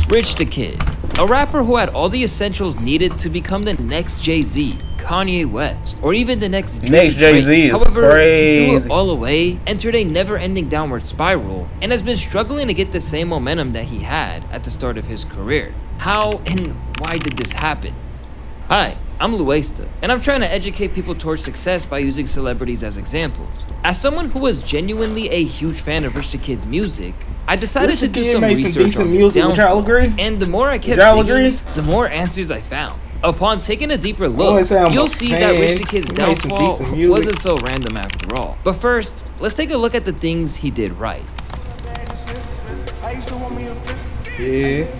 Rich the Kid, a rapper who had all the essentials needed to become the next Jay-Z, Kanye West, or even the next Jay-Z is However, crazy. he threw it all away, entered a never-ending downward spiral, and has been struggling to get the same momentum that he had at the start of his career. How and why did this happen? Hi, I'm Whoiscam, and I'm trying to educate people towards success by using celebrities as examples. As someone who was genuinely a huge fan of Rich the Kid's music, I decided to do some research on his downfall, and the more I kept digging, the more answers I found. Upon taking a deeper look, you'll see that Rich the Kid's downfall wasn't so random after all. But first, let's take a look at the things he did right. Yeah.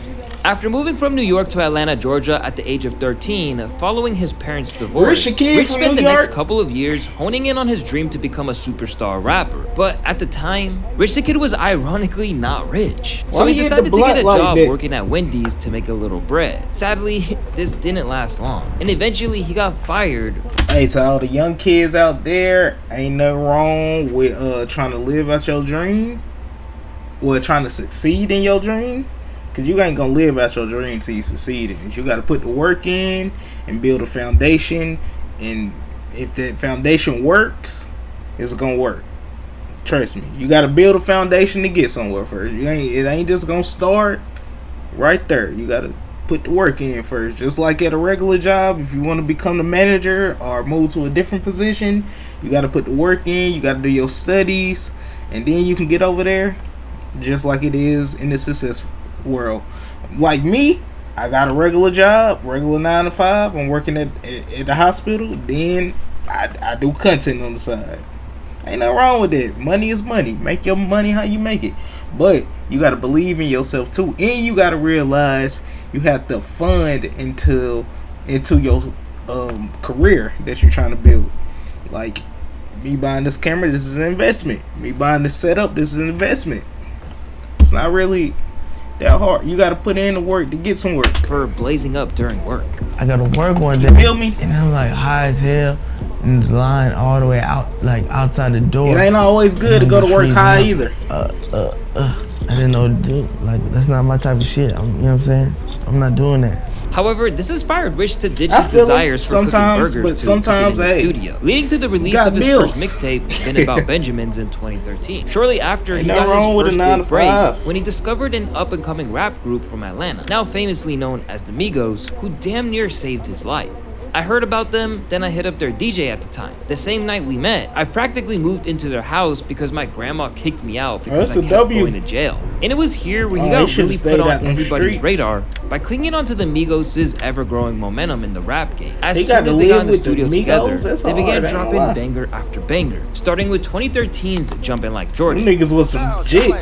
After moving from New York to Atlanta, Georgia at the age of 13, following his parents' divorce, Rich spent the next couple of years honing in on his dream to become a superstar rapper. But at the time, Rich the Kid was ironically not rich. So he decided to get a job working at Wendy's to make a little bread. Sadly, this didn't last long, and eventually he got fired. Hey, to all the young kids out there, ain't nothing wrong with trying to live out your dream, or trying to succeed in your dream. Because you ain't going to live out your dream until you succeed in it. You got to put the work in and build a foundation. And if that foundation works, it's going to work. Trust me. You got to build a foundation to get somewhere first. It ain't just going to start right there. You got to put the work in first. Just like at a regular job, if you want to become the manager or move to a different position, you got to put the work in. You got to do your studies. And then you can get over there. Just like it is in the success world. Like me, I got a regular job, regular 9 to 5. I'm working at the hospital. Then I do content on the side. Ain't nothing wrong with that. Money is money. Make your money how you make it. But you got to believe in yourself too, and you got to realize you have to fund into your career that you're trying to build. Like me buying this camera, this is an investment. Me buying this setup, this is an investment. It's not really that hard. You gotta put in the work to get some work. For blazing up during work. I gotta work one day. You feel me? And I'm like high as hell in the line all the way out, like outside the door. It ain't always good to go to work high either. I didn't know what to do. Like, that's not my type of shit. You know what I'm saying? I'm not doing that. However, this inspired Rich to ditch his desires for cooking burgers to in the studio, leading to the release of his first mixtape, Been About Benjamins, in 2013. Shortly after, he got his first big break when he discovered an up-and-coming rap group from Atlanta, now famously known as the Migos, who damn near saved his life. I heard about them, then I hit up their DJ at the time. The same night we met, I practically moved into their house because my grandma kicked me out because I kept going to jail. And it was here where he got really put on everybody's radar by clinging onto the Migos' ever-growing momentum in the rap game. As soon as they got in the studio together, they began dropping banger after banger, starting with 2013's Jumpin' Like Jordan. Them niggas was some jit.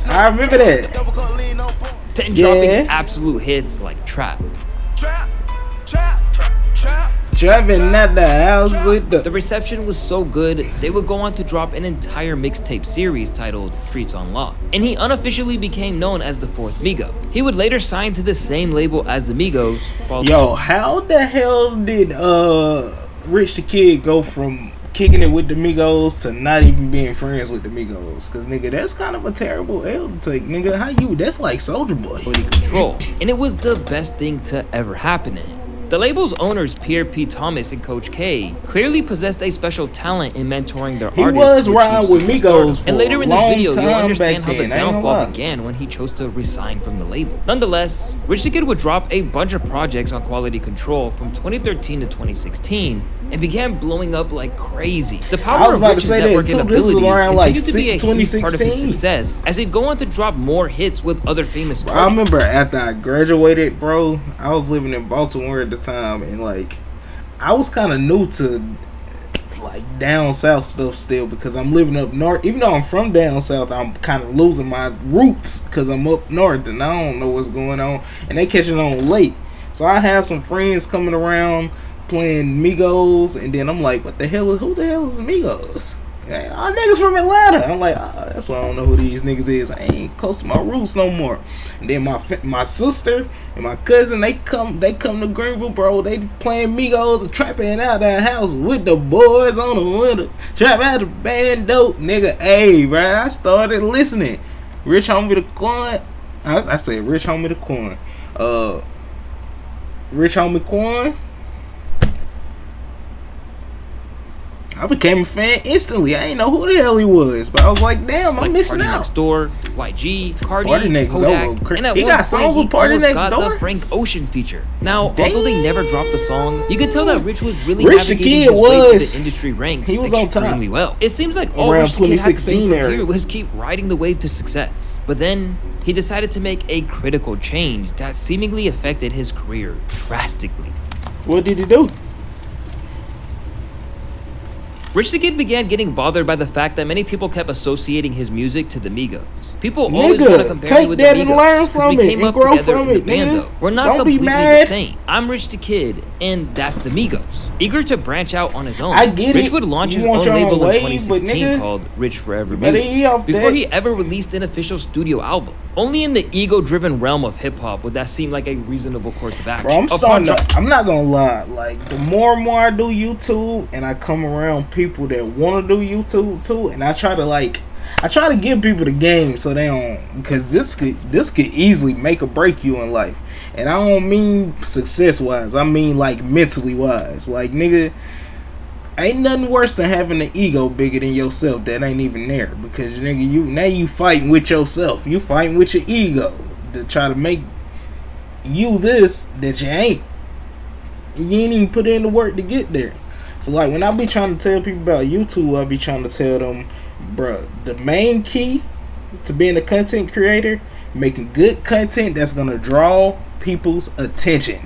I remember that. Then dropping absolute hits like Trap. Driving at the house with The reception was so good, they would go on to drop an entire mixtape series titled Streets on Lock, and he unofficially became known as the fourth Migo. He would later sign to the same label as the Migos. Yo, how the hell did Rich the Kid go from kicking it with the Migos to not even being friends with the Migos? Cause nigga, that's kind of a terrible L to take, nigga. That's like Soulja Boy. Control, and it was the best thing to ever happen to him. The label's owners, Pierre P. Thomas and Coach K, clearly possessed a special talent in mentoring their artists. He was riding with Migos for and later in this video, you'll understand how then. the downfall began when he chose to resign from the label. Nonetheless, Rich the Kid would drop a bunch of projects on Quality Control from 2013 to 2016 and began blowing up like crazy. The power of Rich's networking abilities continued to be a huge part of his success as he'd go on to drop more hits with other famous artists. I remember after I graduated, bro, I was living in Baltimore at the time, and like I was kind of new to like down south stuff still, because I'm living up north. Even though I'm from down south, I'm kind of losing my roots because I'm up north and I don't know what's going on, and they catching on late. So I have some friends coming around playing Migos, and then I'm like, who the hell is Migos? All niggas from Atlanta. I'm like, that's why I don't know who these niggas is. I ain't close to my roots no more. And then my sister and my cousin, they come to Greenville, bro. They playing Migos and trapping out that house with the boys on the window. Trap out the band dope, nigga. Hey, bro, I started listening. Rich Homie the Quan, I said Rich Homie the Quan. Rich Homie Quan. I became a fan instantly. I didn't know who the hell he was, but I was like, damn, I'm missing Party out. Next Door, YG, Cardi, Party Next Kodak, Door. and at He one got point, songs he with Party almost Next got Door? the Frank Ocean feature. Now, Damn. although they never dropped the song, you can tell that Rich was really Rich the navigating Kid his way through was. the industry ranks He was on top. extremely well. It seems like all Around Rich the Kid had to 2016 do from era. here was keep riding the wave to success. But then, he decided to make a critical change that seemingly affected his career drastically. What did he do? Rich the Kid began getting bothered by the fact that many people kept associating his music to the Migos. People always want to compare me with the take that and learn Migos from we it came and up grow together from in it, the band, nigga. though. We're not Don't be completely the mad. same. I'm Rich the Kid, and that's the Migos. Eager to branch out on his own, I get Rich it. would launch You his want own your own label way, in but 2016 nigga, called Rich Forever better Music, eat off before that. he ever released an official studio album. Only in the ego-driven realm of hip-hop would that seem like a reasonable course of action. Bro, I'm not gonna lie. Like, the more and more I do YouTube, and I come around people that want to do YouTube too, and I try to give people the game so they don't, because this could easily make or break you in life. And I don't mean success wise. I mean like mentally wise. Like, nigga, ain't nothing worse than having an ego bigger than yourself that ain't even there. Because, nigga, you fighting with yourself. You fighting with your ego to try to make you this that you ain't. You ain't even put in the work to get there. So, like, when I be trying to tell people about YouTube, I be trying to tell them, bruh, the main key to being a content creator, making good content that's gonna draw people's attention.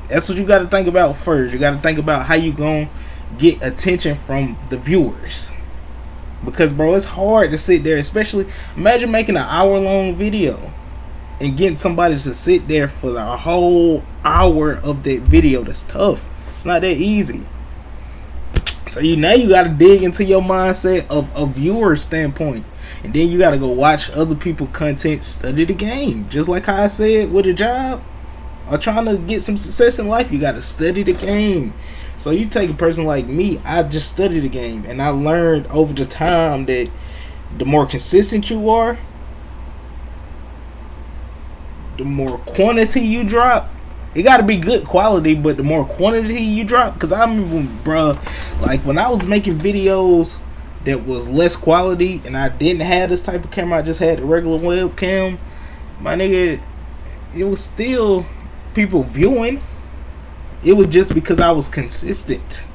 That's what you got to think about first. You got to think about how you gonna get attention from the viewers. Because, bro, it's hard to sit there, especially, imagine making an hour-long video and getting somebody to sit there for the whole hour of that video. That's tough. It's not that easy. So now you got to dig into your mindset of a viewer standpoint. And then you got to go watch other people content, study the game. Just like how I said with a job or trying to get some success in life, you got to study the game. So you take a person like me, I just study the game. And I learned over the time that the more consistent you are, the more quantity you drop. It got to be good quality, but the more quantity you drop. Because I remember, bro, like when I was making videos that was less quality and I didn't have this type of camera, I just had the regular webcam, my nigga, it was still people viewing. It was just because I was consistent.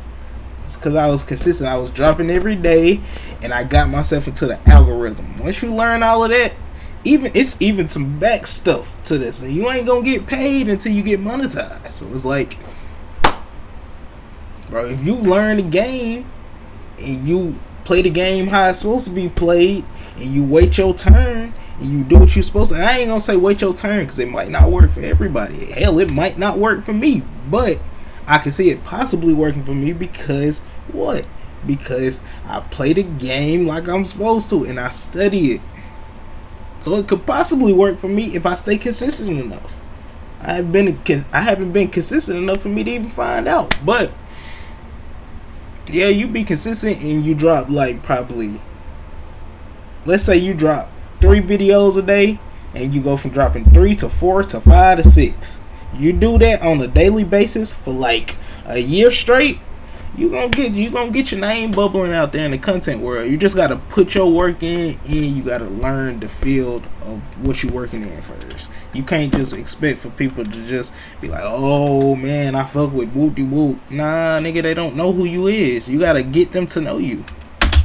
It's because I was consistent. I was dropping every day and I got myself into the algorithm. Once you learn all of that, it's even some back stuff to this, and you ain't gonna get paid until you get monetized. So it's like, bro, if you learn the game and you play the game how it's supposed to be played, and you wait your turn and you do what you're supposed to, and I ain't gonna say wait your turn because it might not work for everybody. Hell, it might not work for me, but I can see it possibly working for me because what? Because I play the game like I'm supposed to and I study it. So it could possibly work for me if I stay consistent enough. I haven't been consistent enough for me to even find out. But yeah, you be consistent and you drop like probably, let's say you drop 3 videos a day and you go from dropping 3 to 4 to 5 to 6. You do that on a daily basis for like a year straight, you gonna get your name bubbling out there in the content world. You just gotta put your work in and you gotta learn the field of what you're working in first. You can't just expect for people to just be like, oh man, I fuck with whoop-de-whoop. Nah, nigga, they don't know who you is. You gotta get them to know you.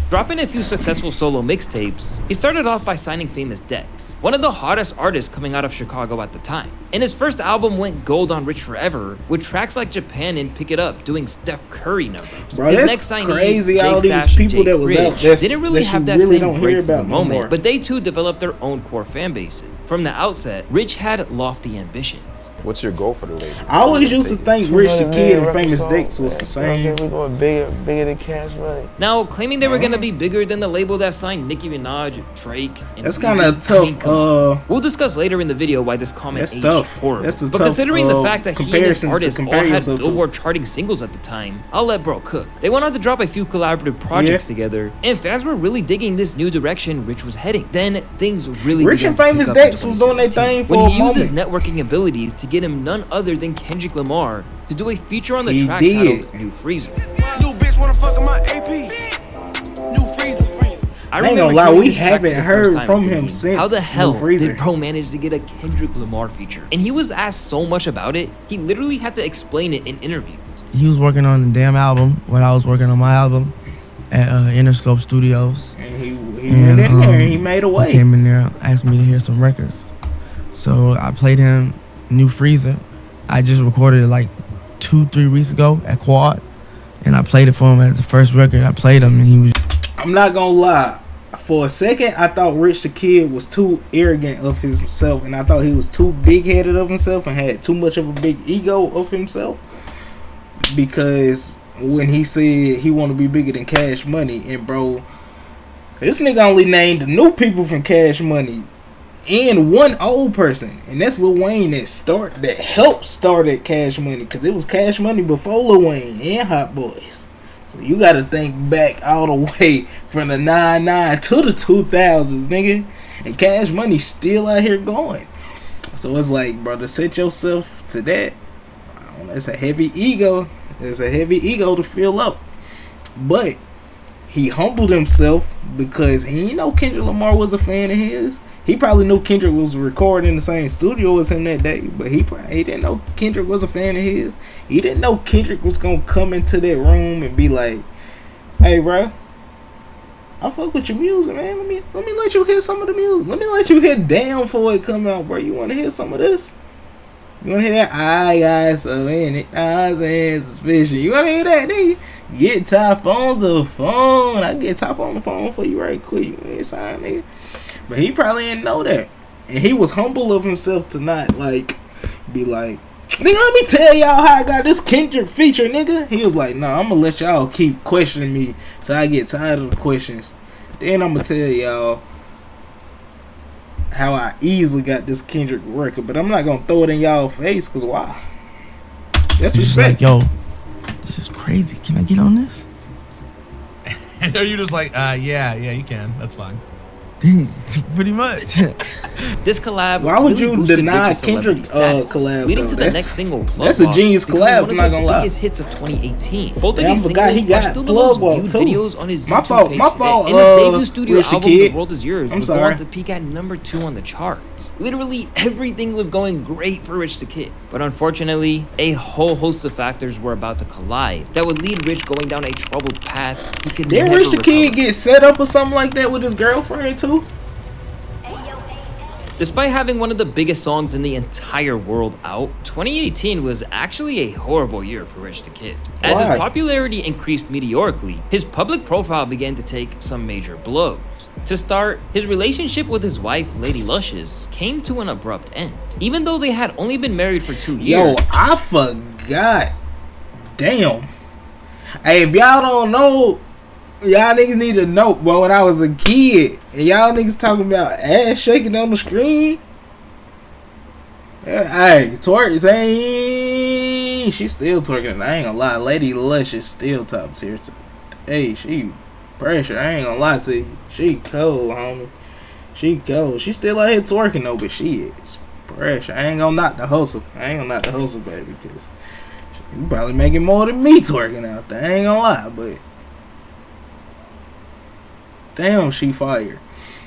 Dropping a few successful solo mixtapes, he started off by signing Famous Dex, one of the hottest artists coming out of Chicago at the time. And his first album went gold on Rich Forever, with tracks like Japan and Pick It Up doing Steph Curry numbers. Bro, his that's crazy. All these people that was out there didn't really have that really same breakthrough moment, more. but they too developed their own core fan bases. From the outset, Rich had lofty ambitions. What's your goal for the label? I always used to think Rich the Kid and Famous Dex was the same. We going bigger than Cash Money. Now, claiming they were gonna be bigger than the label that signed Nicki Minaj, Drake, and that's kind of tough. We'll discuss later in the video why this comment That's aged tough. horrible. That's a but tough, considering the fact that he and his artists all had yourself to. Billboard charting singles at the time, I'll let bro cook. They went on to drop a few collaborative projects together, and fans were really digging this new direction Rich was heading. Then things really Rich began and to Famous pick up in Dex Artists was doing their thing for when a he used his moment. networking abilities to get him none other than Kendrick Lamar to do a feature on the He track did. titled New Freezer. New bitch wanna fuck in my AP. New Freezer. I ain't gonna lie, we haven't heard from him since. How the hell New Freezer. did bro manage to get a Kendrick Lamar feature? And he was asked so much about it, he literally had to explain it in interviews. He was working on the damn album when I was working on my album at Interscope Studios. And he went in there and he made a way. He came in there, asked me to hear some records. So I played him New Freezer. I just recorded it like 2-3 weeks ago at Quad. And I played it for him as the first record. I played him and he was... I'm not gonna lie. For a second, I thought Rich the Kid was too arrogant of himself. And I thought he was too big-headed of himself and had too much of a big ego of himself. Because when he said he want to be bigger than Cash Money, and bro, this nigga only named the new people from Cash Money and one old person, and that's Lil Wayne that helped started Cash Money, because it was Cash Money before Lil Wayne and Hot Boys. So you got to think back all the way from the 99 to the 2000s, nigga, and Cash Money still out here going. So it's like, bro, to set yourself to that, it's a heavy ego. It's a heavy ego to fill up. But he humbled himself because he didn't know Kendrick Lamar was a fan of his. He probably knew Kendrick was recording in the same studio as him that day, but he didn't know Kendrick was a fan of his. He didn't know Kendrick was gonna come into that room and be like, "Hey, bro, I fuck with your music, man. Let me let you hear some of the music. Let me let you hear Damn before it come out, bro. You want to hear some of this? You want to hear that? I got so many eyes and suspicion. You want to hear that, nigga? Get Top on the phone. I get Top on the phone for you right quick. You ain't sign, nigga." But he probably didn't know that. And he was humble of himself to not, like, be like, "Nigga, let me tell y'all how I got this Kendrick feature, nigga." He was like, "Nah, I'm going to let y'all keep questioning me till I get tired of the questions. Then I'm going to tell y'all how I easily got this Kendrick record, but I'm not gonna throw it in y'all face, cause why? That's respect." Like, yo, this is crazy. Can I get on this? And are you just like, yeah, you can. That's fine. Pretty much. This collab. Why would really you deny Kendrick collab? Leading though? to the next single, Plug That's a Walk, genius collab. I'm not gonna lie. Biggest hits of 2018. Both of Yeah, these I forgot singles he got are still the Plug most Walk viewed too. videos on his My YouTube fault. page My today. fault. And his debut studio Rich the album, Kid. The World Is Yours, I'm would go sorry. on to peak at number 2 on the charts. Literally everything was going great for Rich the Kid, but unfortunately, a whole host of factors were about to collide that would lead Rich going down a troubled path he could Didn't never Rich the Kid recover. get set up or something like that with his girlfriend too? Despite having one of the biggest songs in the entire world out, 2018 was actually a horrible year for Rich the Kid. As Why? his popularity increased meteorically, his public profile began to take some major blows. To start, his relationship with his wife, Lady Luscious, came to an abrupt end. Even though they had only been married for 2 years. Yo, I forgot. Damn. Hey, if y'all don't know, y'all niggas need to know, but when I was a kid, and y'all niggas talking about ass shaking on the screen, hey, twerk, say, she's still twerking. I ain't gonna lie, Lady Lush is still top tier. Hey, she pressure. I ain't gonna lie to you. She cold, homie. She cold. She still out here twerking though, but she is pressure. I ain't gonna knock the hustle. Baby, because you probably making more than me twerking out there. I ain't gonna lie, but damn, she fired.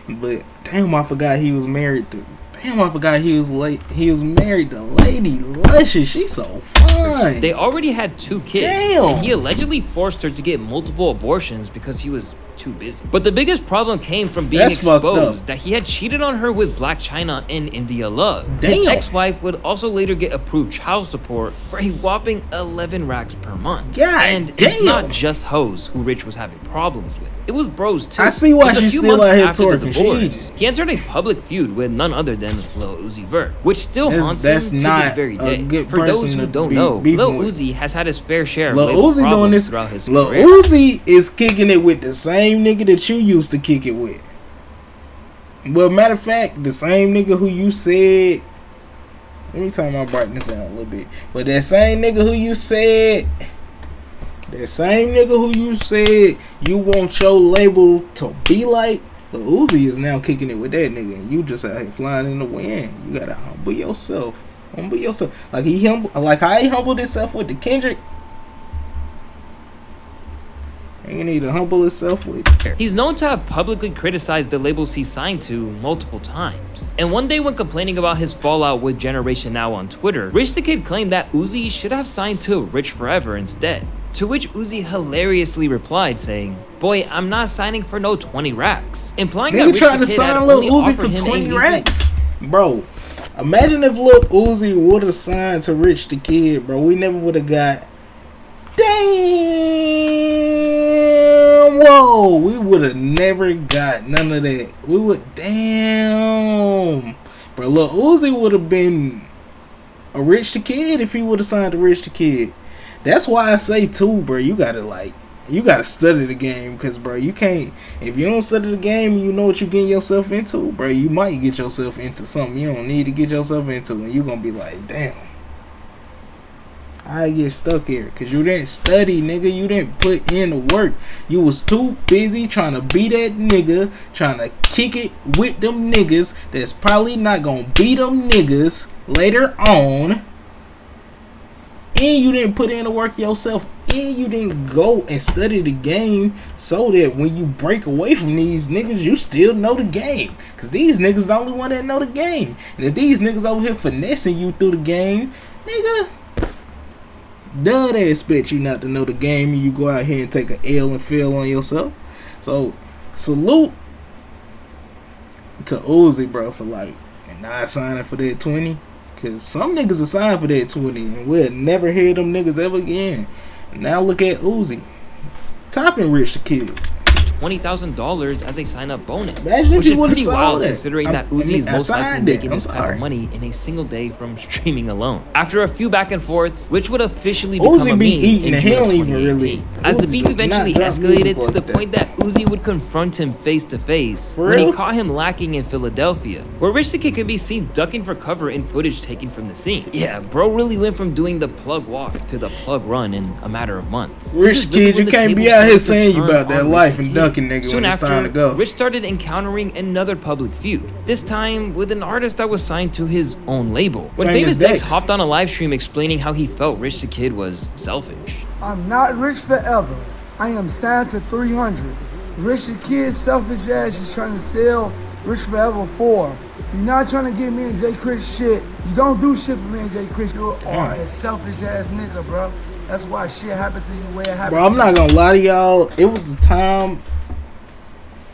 But damn, I forgot he was married to. Damn, I forgot he was late. He was married to Lady Luscious. She's so fine. They already had 2 kids. Damn. And he allegedly forced her to get multiple abortions because he was too busy. But the biggest problem came from being That's fucked up. exposed that he had cheated on her with Black China and India Love. Damn. His ex-wife would also later get approved child support for a whopping 11 racks per month. God and damn. it's not just hoes who Rich was having problems with. It was bros too. I see why Just a she's few still months out here after the twerking. divorce, he entered a public feud with none other than Lil Uzi Vert, which still haunts That's him to not this very a day. good For those person who to don't be know, beefing Lil with. Uzi has had his fair share of Lil label Uzi doing problems this. throughout his Lil career. Uzi is kicking it with the same nigga that you used to kick it with. Well, matter of fact, the same nigga who you said. Let me turn my brightness down a little bit. But that same nigga who you said. That same nigga who you said you want your label to be like. Lil Uzi is now kicking it with that nigga, and you just out here flying in the wind. You gotta humble yourself. Humble yourself. Like how he humbled himself with the Kendrick. You need to humble himself with. He's known to have publicly criticized the labels he signed to multiple times. And one day when complaining about his fallout with Generation Now on Twitter, Rich the Kid claimed that Uzi should have signed to Rich Forever instead. To which Uzi hilariously replied saying, "Boy, I'm not signing for no 20 racks." Implying that Rich tried the to Kid sign had Lil only Uzi offered for him 20 a racks. Bro, imagine if Lil Uzi would have signed to Rich the Kid, bro. We never would have got. Damn, whoa, we would have never got none of that. We would, damn, bro. Lil Uzi would have been a Rich the Kid if he would have signed to Rich the Kid. That's why I say too, bro. You gotta study the game, cause bro, you can't. If you don't study the game, and you know what you getting yourself into, bro. You might get yourself into something you don't need to get yourself into, and you gonna be like, damn. I get stuck here because you didn't study, nigga. You didn't put in the work. You was too busy trying to be that nigga, trying to kick it with them niggas that's probably not gonna be them niggas later on. And you didn't put in the work yourself. And you didn't go and study the game so that when you break away from these niggas, you still know the game. Because these niggas the only one that know the game. And if these niggas over here finessing you through the game, nigga, they expect you not to know the game, and you go out here and take an L and fail on yourself. So salute to Uzi, bro, for like not signing for that 20. Cause some niggas are signed for that 20 and we'll never hear them niggas ever again. And now look at Uzi topping Rich the Kid. $20,000 as a sign-up bonus. Imagine which if is you pretty wild that. considering that Uzi is most likely making this type of money in a single day from streaming alone. After a few back and forths, Rich would officially become Uzi a be meme eating in and he June don't of even 2018. really. As the Uzi beef does eventually not drop escalated music to the like point that Uzi would confront him face to face when he caught him lacking in Philadelphia, where Rich the Kid could be seen ducking for cover in footage taken from the scene. Yeah, bro really went from doing the plug walk to the plug run in a matter of months. Rich Kid, you can't be out here saying you about that life and ducking nigga Soon when it's time to go. Rich started encountering another public feud, this time with an artist that was signed to his own label. When Famous Dex hopped on a live stream explaining how he felt Rich the Kid was selfish. I'm not rich forever. I am signed to 300. Rich the Kid, selfish ass, is trying to sell Rich Forever 4. You're not trying to get me and Jay Chris shit. You don't do shit for me and Jay Chris. You are a selfish ass nigga, bro. That's why shit happened to you the way it happened. Bro, I'm not gonna lie to y'all. It was a time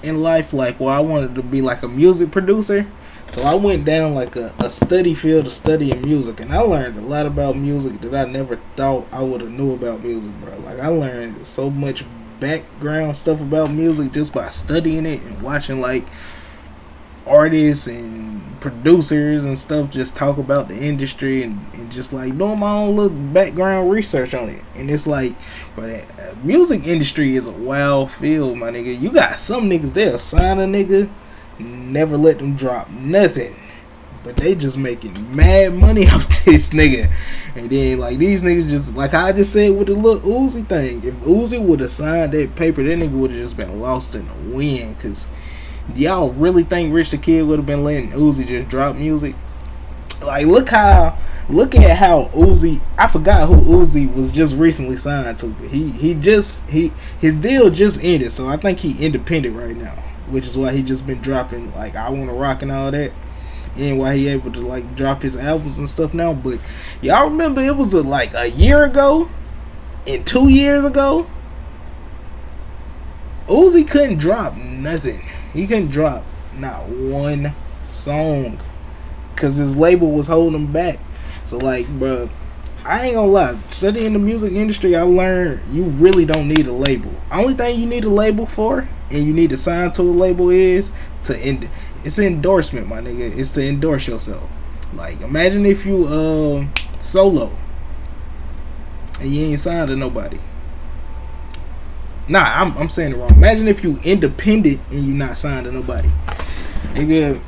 in life like where I wanted to be like a music producer. So I went down like a study field of studying music, and I learned a lot about music that I never thought I would have knew about music, bro. Like I learned so much background stuff about music just by studying it and watching like artists and producers and stuff just talk about the industry and just like doing my own little background research on it. And it's like, but music industry is a wild field, my nigga. You got some niggas, they'll sign a nigga, never let them drop nothing, but they just making mad money off this nigga. And then like these niggas just like I just said with the little Uzi thing, if Uzi would have signed that paper, that nigga would have just been lost in the wind. Cause y'all really think Rich the Kid would have been letting Uzi just drop music? Like look at how Uzi, I forgot who Uzi was just recently signed to, but his deal just ended, so I think he independent right now, which is why he just been dropping like I Wanna Rock and all that, and why he able to like drop his albums and stuff now. But y'all remember it was like a year ago and 2 years ago, Uzi couldn't drop nothing. He couldn't drop not one song because his label was holding him back. So like, bro, I ain't gonna lie, studying the music industry, I learned you really don't need a label. Only thing you need a label for, and you need to sign to a label, is it's an endorsement, my nigga. It's to endorse yourself. Like imagine if you solo and you ain't signed to nobody. Nah, I'm saying it wrong. Imagine if you independent and you not signed to nobody. Nigga,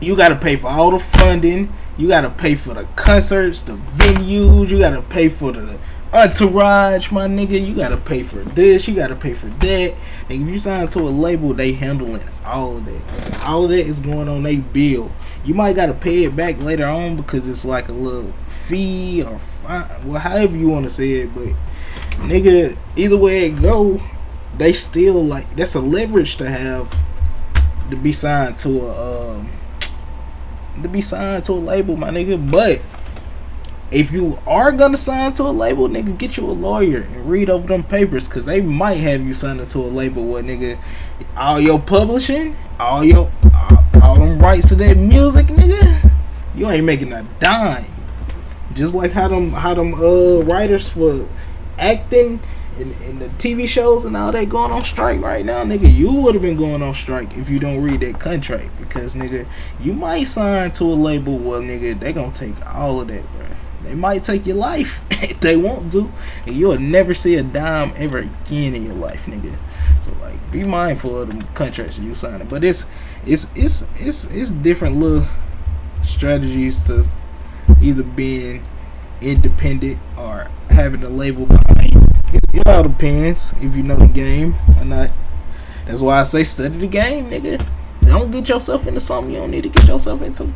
you gotta pay for all the funding. You gotta pay for the concerts, the venues. You gotta pay for the entourage, my nigga. You gotta pay for this, you gotta pay for that. And if you sign to a label, they handling all of that. All of that is going on their bill. You might gotta pay it back later on because it's like a little fee or fine, well, however you want to say it. But nigga, either way it go, they still like, that's a leverage to have to be signed to a label, my nigga. But if you are gonna sign to a label, nigga, get you a lawyer and read over them papers, cause they might have you signing to a label where, nigga, all your publishing, all them rights to that music, nigga, you ain't making a dime. Just like how them writers for acting and the TV shows and all that going on strike right now, nigga, you would have been going on strike if you don't read that contract, because, nigga, you might sign to a label where, nigga, they gonna take all of that, bro. They might take your life if they want to, and you'll never see a dime ever again in your life, nigga. So, like, be mindful of the contracts that you signing. But it's different little strategies to either being independent or having a label behind you. It all depends if you know the game or not. That's why I say study the game, nigga. Don't get yourself into something you don't need to get yourself into.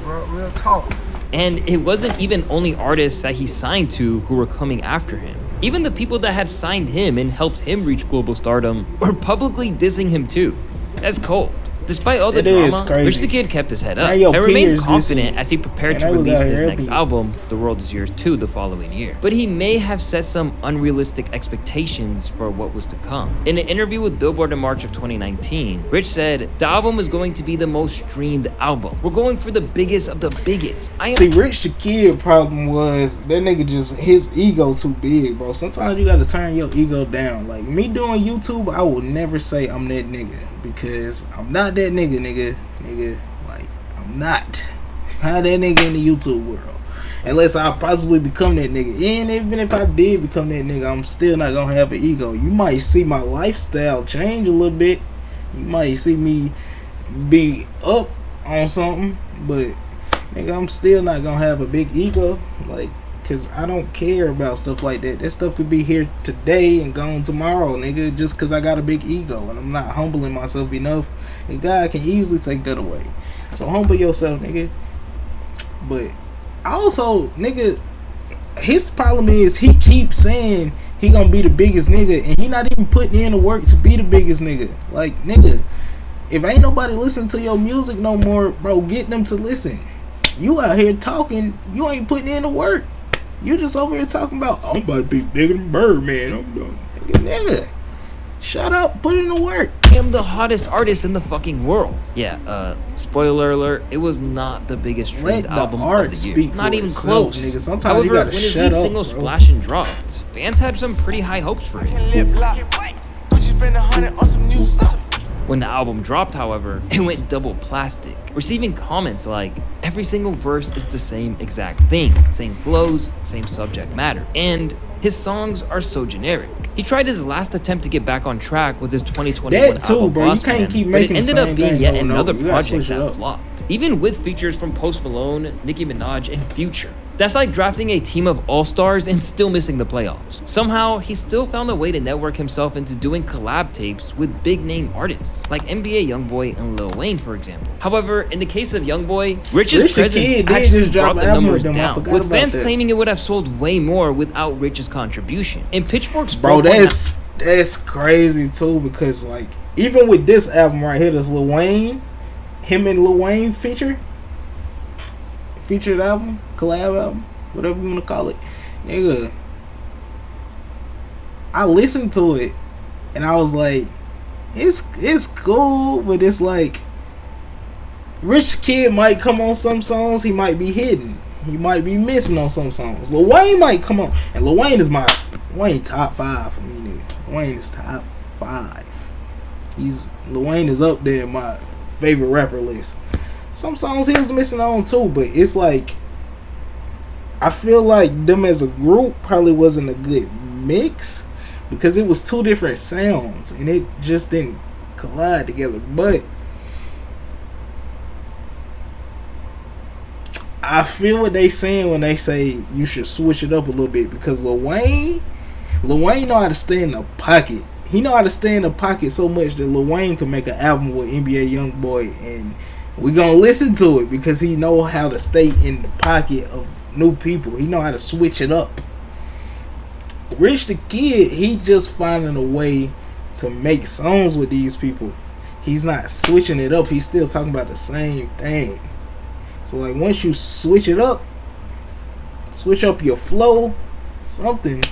Real talk. And it wasn't even only artists that he signed to who were coming after him. Even the people that had signed him and helped him reach global stardom were publicly dissing him too. That's cold. Despite all the drama, Rich the Kid kept his head up and remained confident as he prepared to release his next album, The World Is Yours 2, the following year. But he may have set some unrealistic expectations for what was to come. In an interview with Billboard in March of 2019, Rich said, "The album is going to be the most streamed album. We're going for the biggest of the biggest." See, Rich the Kid problem was that nigga just, his ego too big, bro. Sometimes you gotta turn your ego down. Like, me doing YouTube, I will never say I'm that nigga, because I'm not that nigga, like, I'm not that nigga in the YouTube world, unless I possibly become that nigga. And even if I did become that nigga, I'm still not gonna have an ego. You might see my lifestyle change a little bit, you might see me be up on something, but, nigga, I'm still not gonna have a big ego, like, cause I don't care about stuff like that. That stuff could be here today and gone tomorrow, nigga, just cause I got a big ego and I'm not humbling myself enough, and God can easily take that away. So humble yourself, nigga. But also, nigga, his problem is he keeps saying he gonna be the biggest nigga, and he not even putting in the work to be the biggest nigga. Like, nigga, if ain't nobody listening to your music no more, bro, get them to listen. You out here talking, you ain't putting in the work. You just over here talking about, I'm about to be bigger than Birdman. I'm done. Nigga, shut up, put in the work. I am the hottest artist in the fucking world. Yeah, spoiler alert, it was not the biggest streamed album of the year. Not even close. Nigga. Sometimes however, you gotta when his shut lead up, single bro. Splash and dropped, fans had some pretty high hopes for it. When the album dropped, however, it went double plastic, receiving comments like, every single verse is the same exact thing, same flows, same subject matter, and his songs are so generic. He tried his last attempt to get back on track with his 2021 that too, album, bro. You can't keep making but it ended up being yet another project that up. flopped, even with features from Post Malone, Nicki Minaj, and Future. That's like drafting a team of all-stars and still missing the playoffs. Somehow, he still found a way to network himself into doing collab tapes with big-name artists, like NBA Youngboy and Lil Wayne, for example. However, in the case of Youngboy, Rich's presence actually brought the numbers down, with fans claiming it would have sold way more without Rich's contribution. In Pitchfork's that's crazy too, because, like, even with this album right here, this Lil Wayne, him and Lil Wayne featured album, collab album, whatever you want to call it, nigga, I listened to it and I was like, it's cool, but it's like, Rich Kid might come on some songs, he might be hidden, he might be missing on some songs. Lil Wayne might come on, and Lil Wayne is top 5 for me, nigga. Lil Wayne is top 5. Lil Wayne is up there in my favorite rapper list. Some songs he was missing on too, but it's like, I feel like them as a group probably wasn't a good mix, because it was two different sounds and it just didn't collide together. But I feel what they saying when they say you should switch it up a little bit, because Lil Wayne know how to stay in the pocket. He know how to stay in the pocket so much that Lil Wayne can make an album with NBA Youngboy, and we gonna listen to it because he know how to stay in the pocket of new people. He know how to switch it up. Rich the Kid, he just finding a way to make songs with these people. He's not switching it up. He's still talking about the same thing. So like once you switch it up, switch up your flow, something,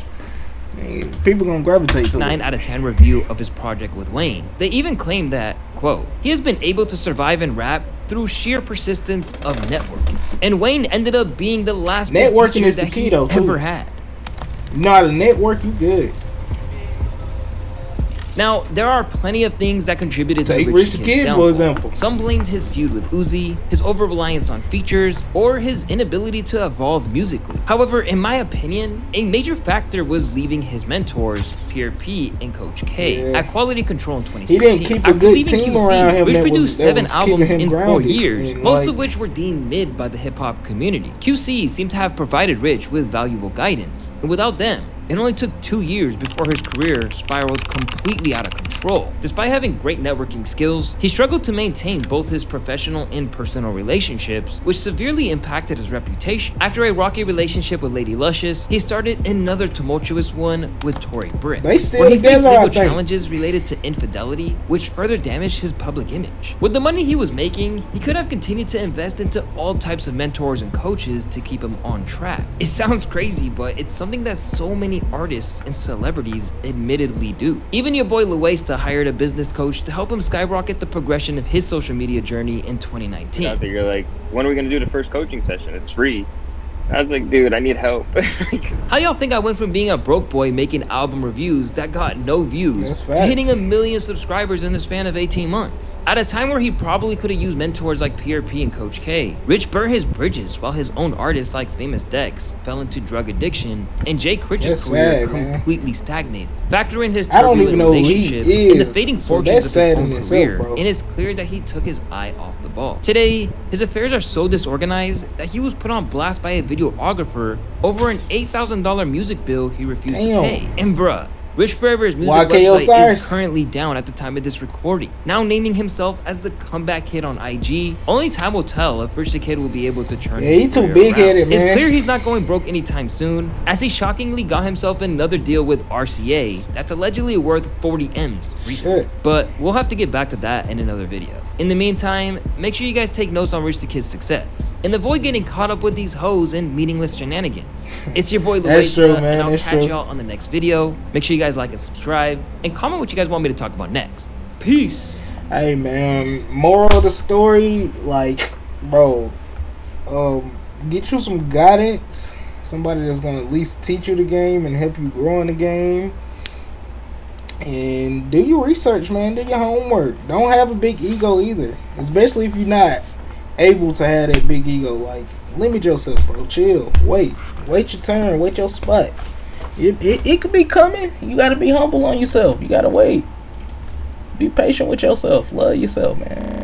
man, people gonna gravitate to it. 9 out of 10 review of his project with Wayne. They even claim that, quote, he has been able to survive in rap through sheer persistence of networking. And Wayne ended up being the last networking is the key though too. Ever had. You know how to network, you good. Now, there are plenty of things that contributed to Rich the Kid, for example. Some blamed his feud with Uzi, his over-reliance on features, or his inability to evolve musically. However, in my opinion, a major factor was leaving his mentors, Pierre P and Coach K, at Quality Control in 2016. He didn't keep a good team around him. Which produced 7 albums in 4 years, years, most of which were deemed mid by the hip-hop community. QC seemed to have provided Rich with valuable guidance, and without them, it only took 2 years before his career spiraled completely out of control. Despite having great networking skills, he struggled to maintain both his professional and personal relationships, which severely impacted his reputation. After a rocky relationship with Lady Luscious, he started another tumultuous one with Tory Brick, they still where he faced together, legal challenges related to infidelity, which further damaged his public image. With the money he was making, he could have continued to invest into all types of mentors and coaches to keep him on track. It sounds crazy, but it's something that so many artists and celebrities admittedly do. Even your boy Whoiscam hired a business coach to help him skyrocket the progression of his social media journey in 2019. Out there, you're like, when are we gonna do the first coaching session? It's free. I was like, dude, I need help. How y'all think I went from being a broke boy making album reviews that got no views to hitting 1 million subscribers in the span of 18 months? At a time where he probably could have used mentors like PRP and Coach K, Rich burned his bridges while his own artists like Famous Dex fell into drug addiction, and Jay Critch's career completely stagnated. Factor in his turbulent relationship and the fading fortunes of his own career, and it's clear that he took his eye off the ball. Today, his affairs are so disorganized that he was put on blast by a videographer over an $8,000 music bill he refused to pay. And bruh, Rich Forever's music website is currently down at the time of this recording, now naming himself as the comeback kid on IG. Only time will tell if Rich the Kid will be able to turn his he's too big-headed, man. It's clear he's not going broke anytime soon, as he shockingly got himself another deal with RCA that's allegedly worth 40 M's recently. But we'll have to get back to that in another video. In the meantime, make sure you guys take notes on Rich the Kid's success and avoid getting caught up with these hoes and meaningless shenanigans. It's your boy Whoiscam, and I'll catch y'all on the next video. Make sure you guys like and subscribe, and comment what you guys want me to talk about next. Peace. Hey man, moral of the story, like, bro, get you some guidance, somebody that's gonna at least teach you the game and help you grow in the game. And do your research, man. Do your homework. Don't have a big ego either, especially if you're not able to have that big ego. Like, limit yourself, bro. Chill. Wait your turn. Wait your spot. It could be coming. You gotta be humble on yourself. You gotta wait. Be patient with yourself. Love yourself, man.